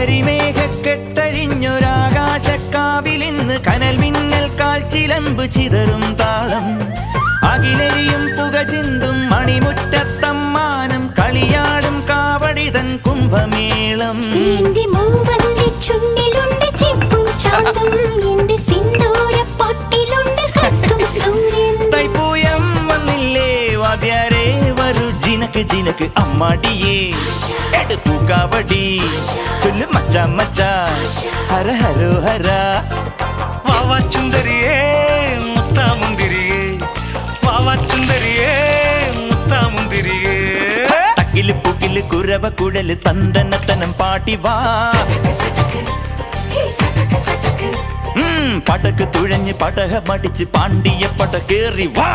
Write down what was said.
കരിമേഘക്കെട്ടഴിഞ്ഞൊരാകാശക്കാവിലിന്ന് കനൽ മിന്നൽ കാൽച്ചിലമ്പ് ചിതറും താളം അകിലരിയും പുക ചിന്തും മണിമുറ്റത്തമ്മാനം കളിയാടും കാവടിതൻ കുംഭമേളം തൈപ്പൂയം വന്നില്ലേ വാദ്യാരേ വരൂ ജിനക്ക് ജിനക്ക് അമ്മാടിയേ എടുപ്പൂ കാവടി ചൊല്ലു മച്ചാ മച്ചാ ഹര ഹരോ ഹര വാവാ ചുന്ദരിയേ മുത്താമുന്തിരിയേ വാവാ ചുന്ദരിയേ മുത്താമുന്തിരിയേ തക്കില് പുകില് കുരവ കുഴല് തന്തനത്തനം പാട്ടി വാ പടക്ക് തുഴഞ്ഞ് പടക മടിച്ച് പാണ്ടിയ പട കേറി വാ